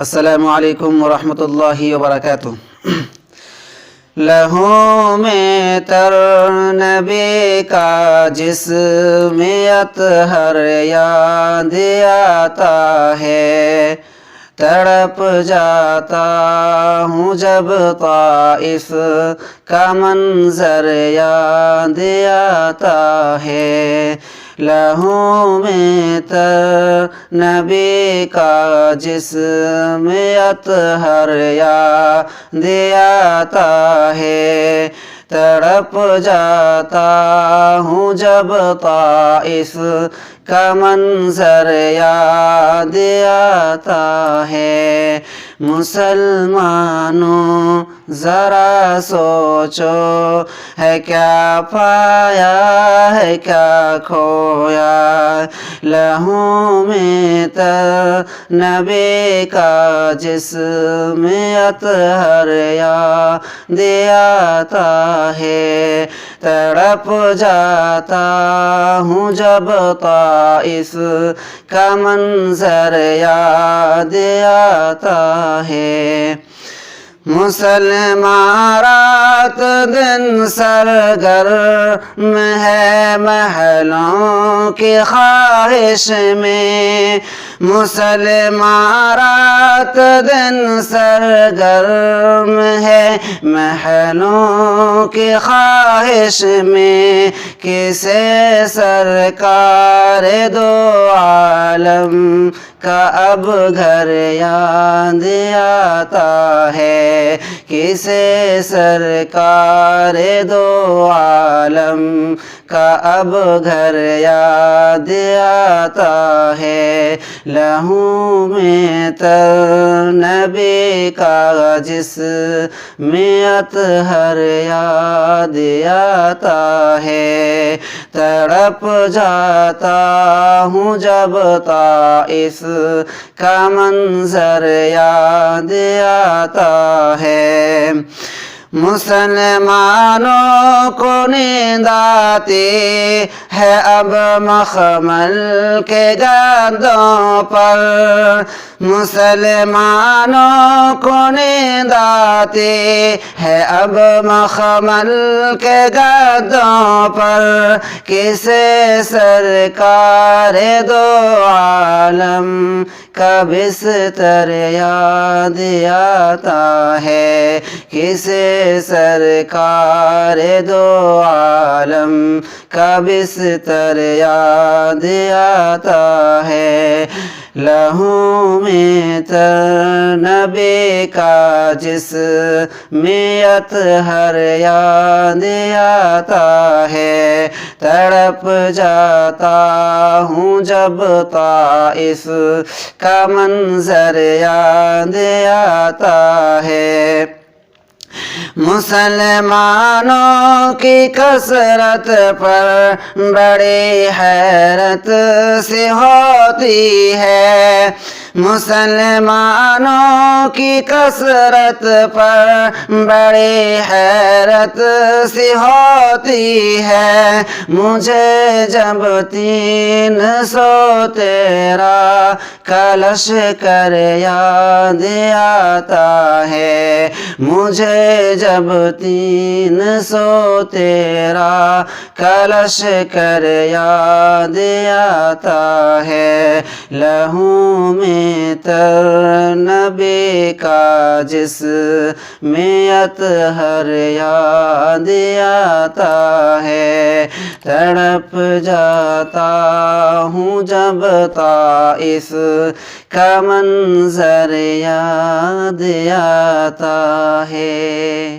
السلام علیکم ورحمۃ اللہ وبرکاتہ۔ لہو میں تر نبی کا جسم اطہر یاد آتا ہے، تڑپ جاتا ہوں جب طائف کا منظر یاد آتا ہے۔ لہو میں تر نبی کا جسم اطہر یاد آتا ہے، تڑپ جاتا ہوں جب طائف کا منظر یاد آتا ہے۔ مسلمانوں ذرا سوچو، ہے کیا پایا ہے کیا کھویا، لہو میں تر نبی کا جسم اطہر یاد آتا ہے، تڑپ جاتا ہوں جب طائف کا منظر یاد آتا ہے۔ مسلمان رات دن سرگرم ہے محلوں کی خواہش میں، مسلمان رات دن سرگرم ہے محلوں کی خواہش میں، کسے سرکار دو عالم کا اب گھر یاد آتا ہے، کسے سرکار دو عالم کا اب گھر یاد آتا ہے۔ لہو میں تر نبی کا جسم اطہر یاد آتا ہے، تڑپ جاتا ہوں جب طائف کا منظر یاد آتا ہے۔ مسلمانوں کو نیند آتی ہے اب مخمل کے گدوں پر، مسلمانوں کو نیند آتی ہے اب مخمل کے گدوں پر، کسے سرکار دو عالم کا بستر یاد آتا ہے، کسے سرکار دو عالم کا بستر یاد آتا ہے۔ لہو میں تر نبی کا جسم اطہر یاد آتا ہے، تڑپ جاتا ہوں جب طائف کا منظر یاد آتا ہے۔ مسلمانوں کی کثرت پر بڑی حیرت سی ہوتی ہے، مسلمانوں کی کثرت پر بڑی حیرت سی ہوتی ہے، مجھے جب 300 تیرا کا لشکر یاد آتا ہے، مجھے جب 300 تیرا کا لشکر یاد آتا ہے۔ لہو میں تر نبی کا جسم اطہر یاد آتا ہے، تڑپ جاتا ہوں جب طائف کا منظر یاد آتا ہے۔